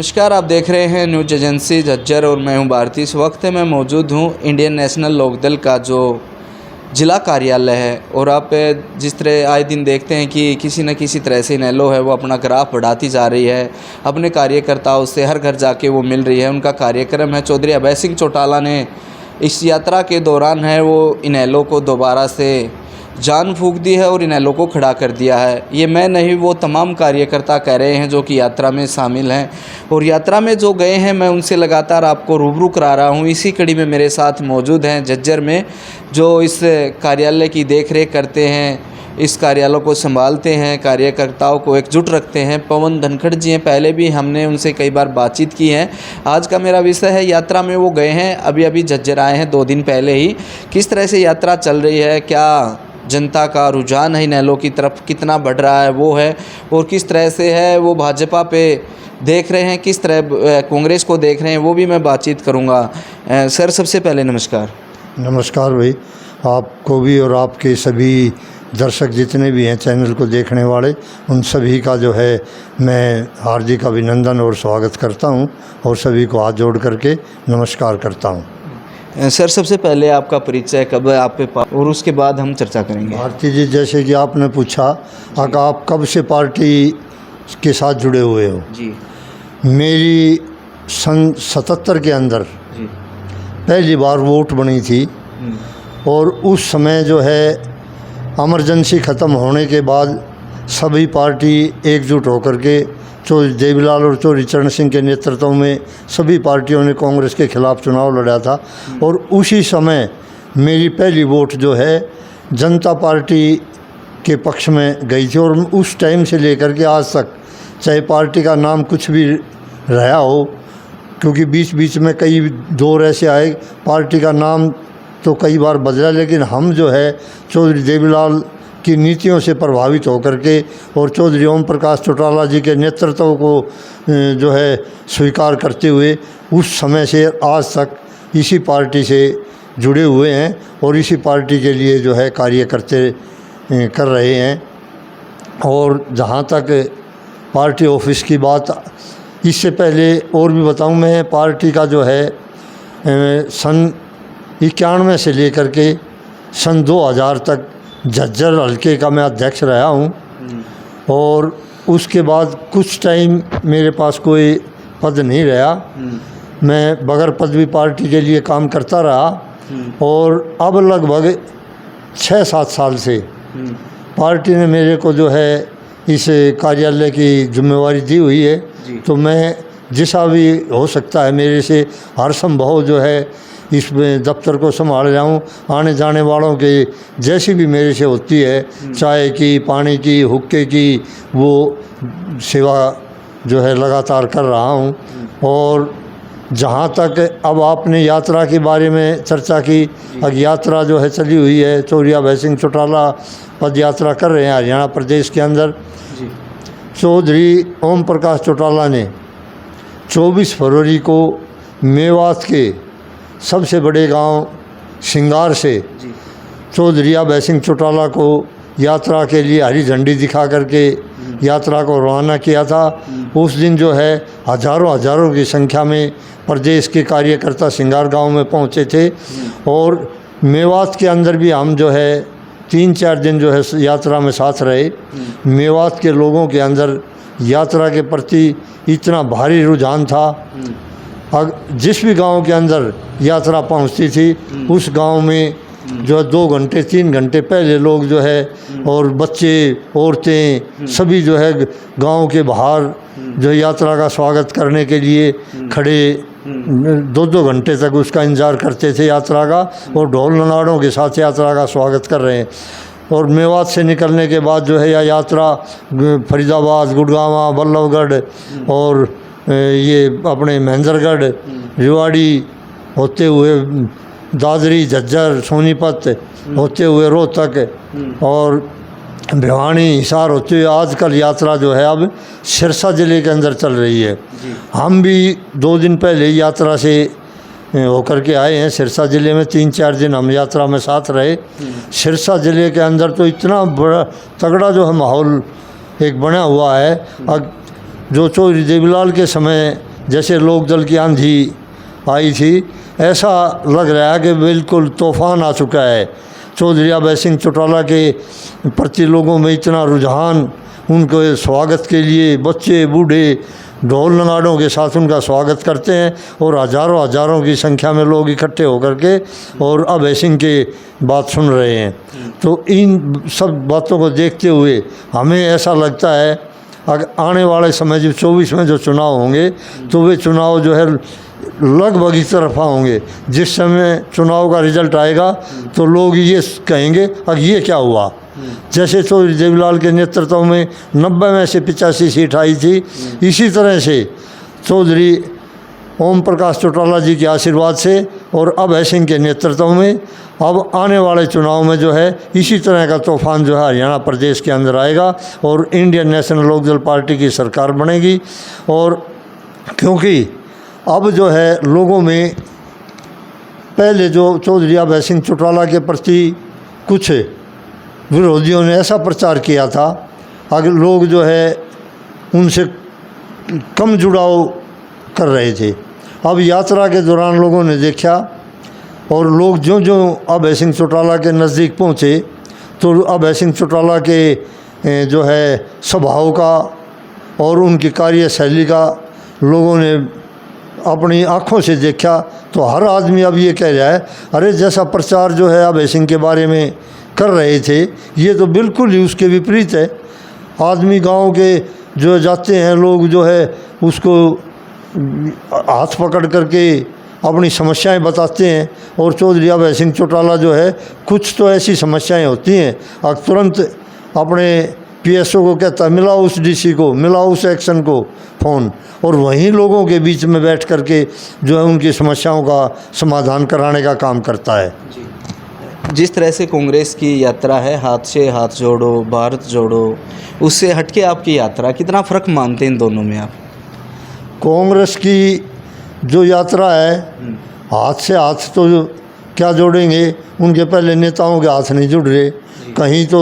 नमस्कार, आप देख रहे हैं न्यूज एजेंसी झज्जर और मैं हूं भारती। इस वक्त मैं मौजूद हूं इंडियन नेशनल लोकदल का जो जिला कार्यालय है और आप जिस तरह आए दिन देखते हैं कि किसी न किसी तरह से इनेलो है वो अपना ग्राफ बढ़ाती जा रही है, अपने कार्यकर्ताओं से हर घर जाके वो मिल रही है। उनका कार्यक्रम है। चौधरी अभय सिंह चौटाला ने इस यात्रा के दौरान है वो इनेलो को दोबारा से जान फूंक दी है और इनेलो को खड़ा कर दिया है। ये मैं नहीं, वो तमाम कार्यकर्ता कह रहे हैं जो कि यात्रा में शामिल हैं और यात्रा में जो गए हैं मैं उनसे लगातार आपको रूबरू करा रहा हूँ। इसी कड़ी में मेरे साथ मौजूद हैं झज्जर में जो इस कार्यालय की देखरेख करते हैं, इस कार्यालय को संभालते हैं, कार्यकर्ताओं को एकजुट रखते हैं, पवन धनखड़ जी हैं। पहले भी हमने उनसे कई बार बातचीत की है। आज का मेरा विषय है यात्रा में वो गए हैं, अभी झज्जर आए हैं 2 दिन पहले ही। किस तरह से यात्रा चल रही है, क्या जनता का रुझान है इनेलो की तरफ कितना बढ़ रहा है वो है, और किस तरह से है वो भाजपा पे देख रहे हैं, किस तरह कांग्रेस को देख रहे हैं, वो भी मैं बातचीत करूंगा। सर, सबसे पहले नमस्कार। नमस्कार भाई, आपको भी और आपके सभी दर्शक जितने भी हैं चैनल को देखने वाले, उन सभी का जो है मैं हार्दिक अभिनंदन और स्वागत करता हूं और सभी को हाथ जोड़ करके नमस्कार करता हूं। सर, सबसे पहले आपका परिचय कब है आप पे और उसके बाद हम चर्चा करेंगे। भारती जी, जैसे कि आपने पूछा आप कब से पार्टी के साथ जुड़े हुए हो जी। मेरी सन 77 के अंदर जी। पहली बार वोट बनी थी और उस समय जो है इमरजेंसी ख़त्म होने के बाद सभी पार्टी एकजुट होकर के चौधरी देवीलाल और चौधरी चरण सिंह के नेतृत्व में सभी पार्टियों ने कांग्रेस के खिलाफ चुनाव लड़ा था और उसी समय मेरी पहली वोट जो है जनता पार्टी के पक्ष में गई थी। और उस टाइम से लेकर के आज तक, चाहे पार्टी का नाम कुछ भी रहा हो, क्योंकि बीच बीच में कई दौर ऐसे आए, पार्टी का नाम तो कई बार बदला, लेकिन हम जो है चौधरी देवीलाल की नीतियों से प्रभावित होकर के और चौधरी ओम प्रकाश चौटाला जी के नेतृत्व को जो है स्वीकार करते हुए उस समय से आज तक इसी पार्टी से जुड़े हुए हैं और इसी पार्टी के लिए जो है कार्य कर रहे हैं। और जहाँ तक पार्टी ऑफिस की बात, इससे पहले और भी बताऊँ, मैं पार्टी का जो है सन 91 से लेकर के सन 2000 तक झज्जर हल्के का मैं अध्यक्ष रहा हूँ और उसके बाद कुछ टाइम मेरे पास कोई पद नहीं रहा। मैं बगैर पदवी पार्टी के लिए काम करता रहा और अब लगभग 6-7 साल से पार्टी ने मेरे को जो है इस कार्यालय की जिम्मेवारी दी हुई है। तो मैं जैसा भी हो सकता है मेरे से हर संभव जो है इस दफ्तर को संभाल रहा हूँ। आने जाने वालों के जैसी भी मेरे से होती है, चाय की, पानी की, हुक्के की, वो सेवा जो है लगातार कर रहा हूँ। और जहाँ तक अब आपने यात्रा के बारे में चर्चा की, अब यात्रा जो है चली हुई है, चौधरी अभय सिंह चौटाला पद यात्रा कर रहे हैं हरियाणा प्रदेश के अंदर। चौधरी ओम प्रकाश चौटाला ने 24 फरवरी को मेवात के सबसे बड़े गांव सिंगार से चौधरी अभय सिंह चौटाला को यात्रा के लिए हरी झंडी दिखा करके यात्रा को रवाना किया था। उस दिन जो है हजारों की संख्या में प्रदेश के कार्यकर्ता सिंगार गांव में पहुंचे थे और मेवात के अंदर भी हम जो है 3-4 दिन जो है यात्रा में साथ रहे। मेवात के लोगों के अंदर यात्रा के प्रति इतना भारी रुझान था। जिस भी गांव के अंदर यात्रा पहुंचती थी उस गांव में जो है 2 घंटे 3 घंटे पहले लोग जो है और बच्चे, औरतें सभी जो है गांव के बाहर जो यात्रा का स्वागत करने के लिए खड़े 2-2 घंटे तक उसका इंतज़ार करते थे यात्रा का, और ढोल नगाड़ों के साथ यात्रा का स्वागत कर रहे हैं। और मेवात से निकलने के बाद जो है यह यात्रा फरीदाबाद, गुड़गांवा, बल्लभगढ़ और ये अपने महेंद्रगढ़, रेवाड़ी होते हुए दादरी, झज्जर, सोनीपत होते हुए रोहतक और भिवानी, हिसार होते हुए आजकल यात्रा जो है अब सिरसा ज़िले के अंदर चल रही है। हम भी 2 दिन पहले यात्रा से होकर के आए हैं सिरसा ज़िले में। 3-4 दिन हम यात्रा में साथ रहे। सिरसा ज़िले के अंदर तो इतना बड़ा तगड़ा जो है माहौल एक बना हुआ है। अब जो चौधरी देवीलाल के समय जैसे लोकदल की आंधी आई थी, ऐसा लग रहा है कि बिल्कुल तूफान आ चुका है। चौधरी अभय सिंह चौटाला के प्रति लोगों में इतना रुझान, उनके स्वागत के लिए बच्चे बूढ़े ढोल नगाड़ों के साथ उनका स्वागत करते हैं और हज़ारों हज़ारों की संख्या में लोग इकट्ठे होकर के और अभय सिंह के बात सुन रहे हैं। तो इन सब बातों को देखते हुए हमें ऐसा लगता है अगर आने वाले समय जो 24 में जो चुनाव होंगे तो वे चुनाव जो है लगभग इस तरफा होंगे। जिस समय चुनाव का रिजल्ट आएगा तो लोग ये कहेंगे अब ये क्या हुआ। जैसे चौधरी देवीलाल के नेतृत्व में 90 में से 85 सीट आई थी, इसी तरह से चौधरी ओम प्रकाश चौटाला जी के आशीर्वाद से और अभय सिंह के नेतृत्व में अब आने वाले चुनाव में जो है इसी तरह का तूफान जो है हरियाणा प्रदेश के अंदर आएगा और इंडियन नेशनल लोकदल पार्टी की सरकार बनेगी। और क्योंकि अब जो है लोगों में पहले जो चौधरी अभय सिंह चौटाला के प्रति कुछ विरोधियों ने ऐसा प्रचार किया था, अगर लोग जो है उनसे कम जुड़ाव कर रहे थे। अब यात्रा के दौरान लोगों ने देखा और लोग जो जो अभय सिंह चौटाला के नज़दीक पहुँचे तो अभय सिंह चौटाला के जो है स्वभाव का और उनकी कार्यशैली का लोगों ने अपनी आँखों से देखा। तो हर आदमी अब ये कह रहा है अरे जैसा प्रचार जो है अभय सिंह के बारे में कर रहे थे ये तो बिल्कुल ही उसके विपरीत है। आदमी गांव के जो जाते हैं लोग जो है उसको हाथ पकड़ करके अपनी समस्याएं बताते हैं और चौधरी अभय सिंह चौटाला जो है कुछ तो ऐसी समस्याएं होती हैं और तुरंत अपने पीएसओ को कहता है मिलाओ उस डीसी को, मिलाओ उस एक्शन को फ़ोन, और वहीं लोगों के बीच में बैठ करके जो है उनकी समस्याओं का समाधान कराने का काम करता है। जिस तरह से कांग्रेस की यात्रा है हाथ से हाथ जोड़ो भारत जोड़ो, उससे हटके आपकी यात्रा, कितना फ़र्क मानते हैं इन दोनों में आप? कांग्रेस की जो यात्रा है हाथ से हाथ तो क्या जोड़ेंगे, उनके पहले नेताओं के हाथ नहीं जुड़ रहे। कहीं तो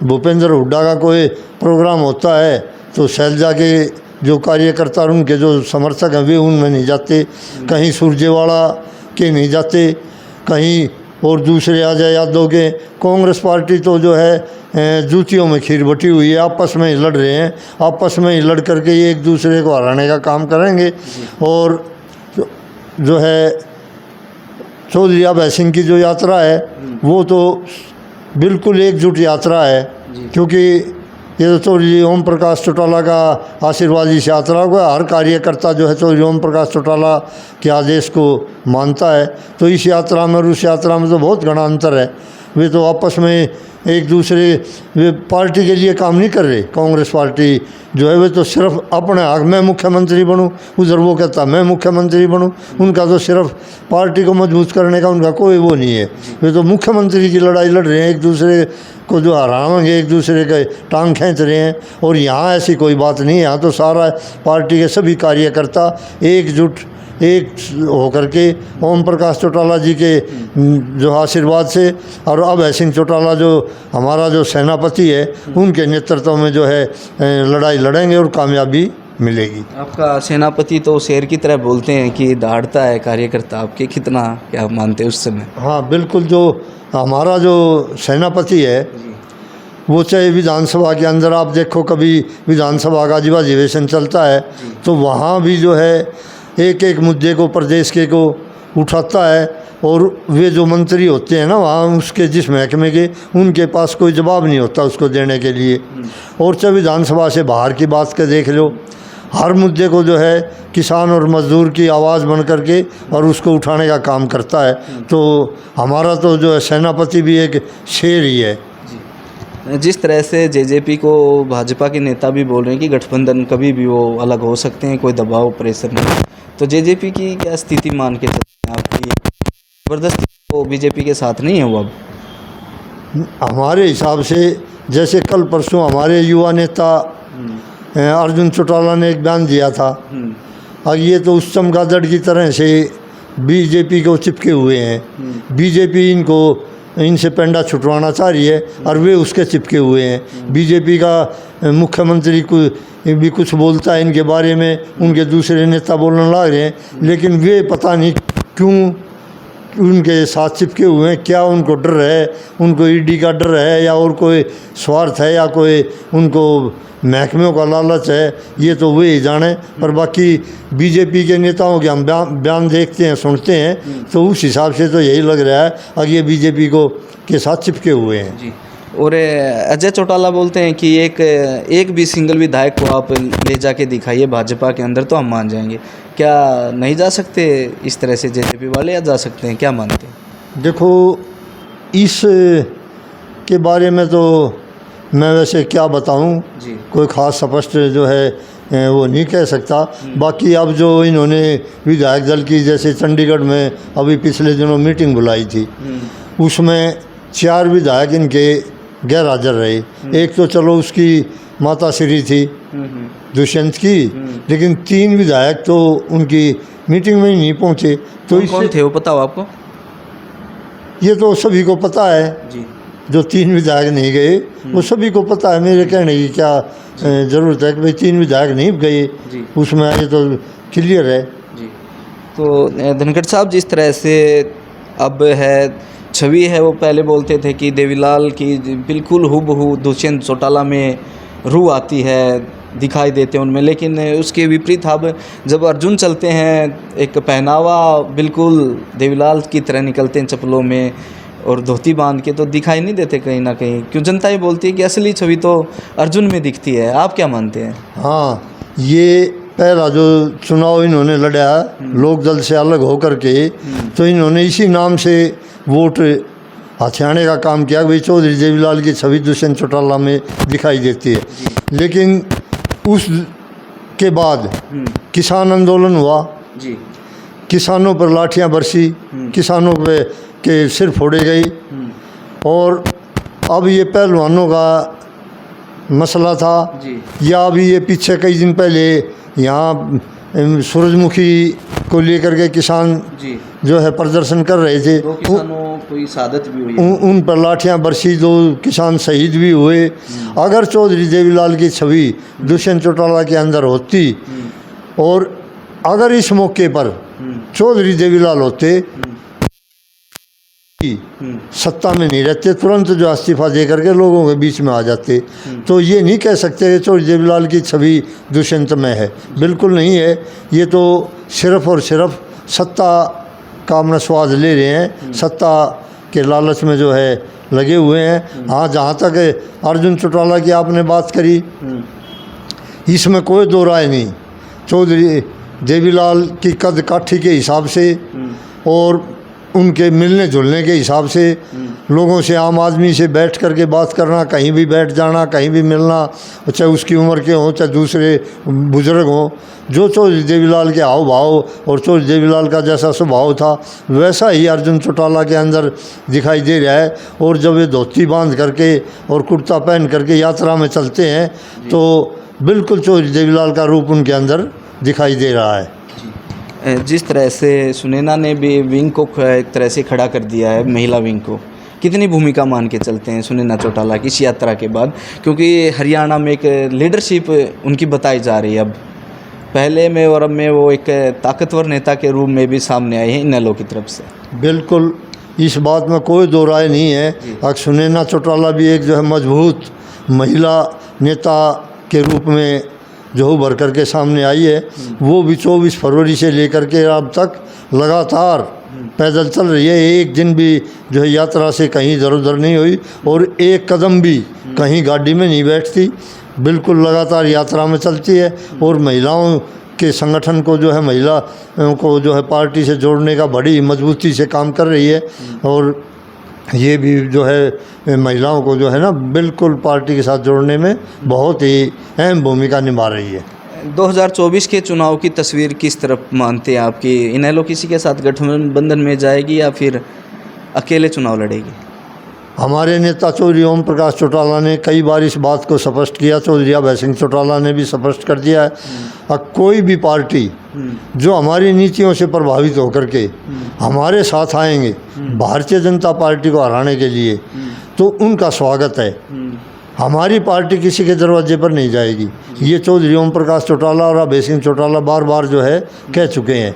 भूपेंद्र हुड्डा का कोई प्रोग्राम होता है तो शैलजा के जो कार्यकर्ता और उनके जो समर्थक हैं वे उनमें नहीं जाते, कहीं सुरजेवाला के नहीं जाते, कहीं और दूसरे अजय यादव के। कांग्रेस पार्टी तो जो है जूतियों में खीर बटी हुई है, आपस में ही लड़ रहे हैं, आपस में ही लड़ करके ये एक दूसरे को हराने का काम करेंगे। और जो है चौधरी अभय सिंह की जो यात्रा है वो तो बिल्कुल एकजुट यात्रा है, क्योंकि ये तो चौधरी ओम प्रकाश चौटाला का आशीर्वादी से यात्रा होगा। हर कार्यकर्ता जो है चौधरी ओम प्रकाश चौटाला के आदेश को मानता है। तो इस यात्रा में और उस यात्रा में तो बहुत घना अंतर है। वे तो आपस में एक दूसरे वे पार्टी के लिए काम नहीं कर रहे। कांग्रेस पार्टी जो है वे तो सिर्फ अपने हक में मुख्यमंत्री बनूं, उधर वो कहता मैं मुख्यमंत्री बनूं। उनका तो सिर्फ पार्टी को मजबूत करने का उनका कोई वो नहीं है। वे तो मुख्यमंत्री की लड़ाई लड़ रहे हैं, एक दूसरे को जो हराएंगे, एक दूसरे के टांग खींच रहे हैं। और यहाँ ऐसी कोई बात नहीं है। यहाँ तो सारा पार्टी के सभी कार्यकर्ता एकजुट एक होकर के ओम प्रकाश चौटाला जी के जो आशीर्वाद से और अभय सिंह चौटाला जो हमारा जो सेनापति है उनके नेतृत्व में जो है लड़ाई लड़ेंगे और कामयाबी मिलेगी। आपका सेनापति तो शेर की तरह बोलते हैं कि दहाड़ता है कार्यकर्ता आपके, कितना क्या मानते हैं उस समय? हाँ बिल्कुल, जो हमारा जो सेनापति है वो चाहे विधानसभा के अंदर आप देखो, कभी विधानसभा का जब अधिवेशन चलता है तो वहाँ भी जो है एक एक मुद्दे को प्रदेश के को उठाता है। और वे जो मंत्री होते हैं ना वहाँ उसके जिस महकमे के, उनके पास कोई जवाब नहीं होता उसको देने के लिए। और चाहे विधानसभा से बाहर की बात कर देख लो, हर मुद्दे को जो है किसान और मजदूर की आवाज़ बन करके और उसको उठाने का काम करता है। तो हमारा तो जो है सेनापति भी एक शेर ही है। जिस तरह से जेजेपी को भाजपा के नेता भी बोल रहे हैं कि गठबंधन कभी भी वो अलग हो सकते हैं, कोई दबाव प्रेशर नहीं, तो जेजेपी की क्या स्थिति मान के चलते हैं आपकी? ज़बरदस्ती वो बीजेपी के साथ नहीं है वो अब? हमारे हिसाब से जैसे कल परसों हमारे युवा नेता अर्जुन चौटाला ने एक बयान दिया था, और ये तो उस चमगादड़ की तरह से बीजेपी को चिपके हुए हैं। बीजेपी इनसे पेंडा छुटवाना चाह रही है और वे उसके चिपके हुए हैं। बीजेपी का मुख्यमंत्री को भी कुछ बोलता है इनके बारे में, उनके दूसरे नेता बोलने लग रहे हैं, लेकिन वे पता नहीं क्यों उनके साथ चिपके हुए हैं। क्या उनको डर है, उनको ईडी का डर है, या और कोई स्वार्थ है, या कोई उनको महकमों का लालच है, ये तो वे ही जाने। पर बाकी बीजेपी के नेताओं के हम बयान देखते हैं, सुनते हैं, तो उस हिसाब से तो यही लग रहा है अब ये बीजेपी को के साथ चिपके हुए हैं जी। और अजय चौटाला बोलते हैं कि एक भी सिंगल विधायक को आप ले जाके दिखाइए भाजपा के अंदर तो हम मान जाएंगे। क्या नहीं जा सकते इस तरह से जेजेपी वाले, या जा सकते हैं, क्या मानते हैं? देखो, इस के बारे में तो मैं वैसे क्या बताऊं, जी। कोई ख़ास स्पष्ट जो है वो नहीं कह सकता। बाकी अब जो इन्होंने विधायक दल की जैसे चंडीगढ़ में अभी पिछले दिनों मीटिंग बुलाई थी, उसमें 4 विधायक इनके गैर हाजिर रहे। एक तो चलो उसकी माता श्री थी दुष्यंत की, लेकिन 3 विधायक तो उनकी मीटिंग में ही नहीं पहुंचे। तो कौन थे वो, पता हो आपको? ये तो सभी को पता है जी। जो 3 विधायक नहीं गए वो सभी को पता है। मेरे कहने की क्या ज़रूरत है कि भाई 3 विधायक नहीं गए, उसमें ये तो क्लियर है जी। तो धनखड़ साहब, जिस तरह से अब है छवि है, वो पहले बोलते थे कि देवीलाल की बिल्कुल हूबहू दुष्यंत चौटाला में रूह आती है, दिखाई देते हैं उनमें, लेकिन उसके विपरीत अब जब अर्जुन चलते हैं, एक पहनावा बिल्कुल देवीलाल की तरह निकलते हैं चप्पलों में और धोती बांध के, तो दिखाई नहीं देते कहीं ना कहीं। क्यों जनता ये बोलती है कि असली छवि तो अर्जुन में दिखती है, आप क्या मानते हैं? हाँ, ये पहला जो चुनाव इन्होंने लड़ा लोक दल से अलग होकर के, तो इन्होंने इसी नाम से वोट हथियाने का काम किया। भाई चौधरी देवीलाल की छवि दुष्यंत चौटाला में दिखाई देती है। लेकिन उस के बाद किसान आंदोलन हुआ जी, किसानों पर लाठियां बरसी, किसानों पे के सिर फोड़े गई, और अब ये पहलवानों का मसला था जी। या अभी ये पीछे कई दिन पहले यहाँ सूरजमुखी को लेकर के किसान जी जो है प्रदर्शन कर रहे थे, दो किसानों कोई शहादत भी हुई, उन पर लाठियां बरसी, 2 किसान शहीद भी हुए। अगर चौधरी देवीलाल की छवि दुष्यंत चौटाला के अंदर होती, और अगर इस मौके पर चौधरी देवीलाल होते, सत्ता में नहीं रहते, तुरंत जो इस्तीफा दे करके लोगों के बीच में आ जाते, तो ये नहीं कह सकते कि चौधरी देवीलाल की छवि दुष्यंत में है। बिल्कुल नहीं है। ये तो सिर्फ और सिर्फ सत्ता का अपना स्वाद ले रहे हैं, सत्ता के लालच में जो है लगे हुए हैं। हाँ, जहाँ तक अर्जुन चौटाला की आपने बात करी, इसमें कोई दो राय नहीं। चौधरी देवीलाल की कद काठी के हिसाब से और उनके मिलने जुलने के हिसाब से, लोगों से, आम आदमी से बैठ कर के बात करना, कहीं भी बैठ जाना, कहीं भी मिलना, चाहे उसकी उम्र के हों चाहे दूसरे बुजुर्ग हों, जो चौधरी देवीलाल के हाव भाव और चौधरी देवीलाल का जैसा स्वभाव था वैसा ही अर्जुन चौटाला के अंदर दिखाई दे रहा है। और जब ये धोती बांध करके और कुर्ता पहन करके यात्रा में चलते हैं तो बिल्कुल चौधरी देवीलाल का रूप उनके अंदर दिखाई दे रहा है। जिस तरह से सुनैना ने भी विंग को एक तरह से खड़ा कर दिया है, महिला विंग को, कितनी भूमिका मान के चलते हैं सुनैना चौटाला की इस यात्रा के बाद? क्योंकि हरियाणा में एक लीडरशिप उनकी बताई जा रही है, अब पहले में और अब में वो एक ताकतवर नेता के रूप में भी सामने आए हैं इनेलो की तरफ से। बिल्कुल, इस बात में कोई दो राय नहीं है। अब सुनैना चौटाला भी एक जो है मजबूत महिला नेता के रूप में जो उभर करके सामने आई है। वो भी 24 फरवरी से लेकर के अब तक लगातार पैदल चल रही है। एक दिन भी जो है यात्रा से कहीं इधर उधर नहीं हुई और एक कदम भी कहीं गाड़ी में नहीं बैठती, बिल्कुल लगातार यात्रा में चलती है। और महिलाओं के संगठन को जो है, महिला को जो है पार्टी से जोड़ने का बड़ी मजबूती से काम कर रही है। और ये भी जो है महिलाओं को जो है ना बिल्कुल पार्टी के साथ जोड़ने में बहुत ही अहम भूमिका निभा रही है। 2024 के चुनाव की तस्वीर किस तरफ मानते हैं आपकी? इनेलो किसी के साथ गठबंधन में जाएगी या फिर अकेले चुनाव लड़ेगी? हमारे नेता चौधरी ओम प्रकाश चौटाला ने कई बार इस बात को स्पष्ट किया, चौधरी अभय सिंह चौटाला ने भी स्पष्ट कर दिया है। अब कोई भी पार्टी जो हमारी नीतियों से प्रभावित होकर के हमारे साथ आएंगे भारतीय जनता पार्टी को हराने के लिए, तो उनका स्वागत है। हमारी पार्टी किसी के दरवाजे पर नहीं जाएगी। ये चौधरी ओम प्रकाश चौटाला और अभय सिंह चौटाला बार बार जो है कह चुके हैं।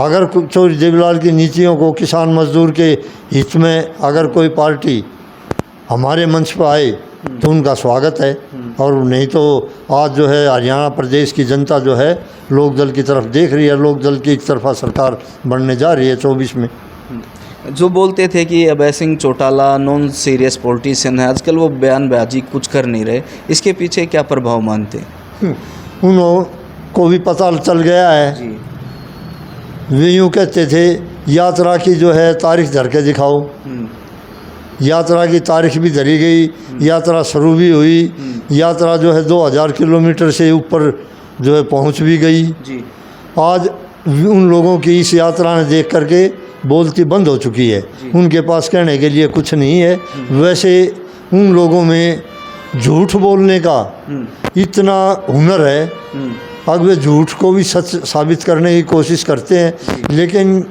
अगर चौधरी देवीलाल की नीतियों को किसान मजदूर के हित में अगर कोई पार्टी हमारे मंच पर आए तो उनका स्वागत है, और नहीं तो आज जो है हरियाणा प्रदेश की जनता जो है लोकदल की तरफ देख रही है। लोकदल की एक तरफा सरकार बनने जा रही है 24 में। जो बोलते थे कि Abhay Singh Chautala non serious politician है, आजकल वो बयानबाजी कुछ कर नहीं रहे, इसके पीछे क्या प्रभाव मानते हैं? उन को भी पता चल गया है। जी वे यूँ कहते थे यात्रा की जो है तारीख धर के दिखाओ। यात्रा की तारीख भी धरी गई, यात्रा शुरू भी हुई, यात्रा जो है 2000 किलोमीटर से ऊपर जो है पहुंच भी गई। जी आज उन लोगों की इस यात्रा ने देख करके बोलती बंद हो चुकी है। उनके पास कहने के लिए कुछ नहीं है। वैसे उन लोगों में झूठ बोलने का इतना हुनर है, अब वे झूठ को भी सच साबित करने की कोशिश करते हैं। लेकिन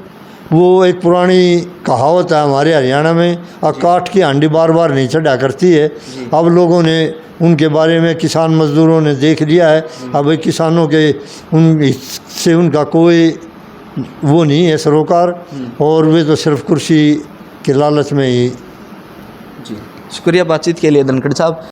वो एक पुरानी कहावत है हमारे हरियाणा में, काठ की हांडी बार बार नहीं चढ़ा करती है। अब लोगों ने उनके बारे में, किसान मजदूरों ने देख लिया है। अब किसानों के से उनका कोई वो नहीं है सरोकार, और वे तो सिर्फ कुर्सी के लालच में ही। जी शुक्रिया बातचीत के लिए धनखड़ साहब।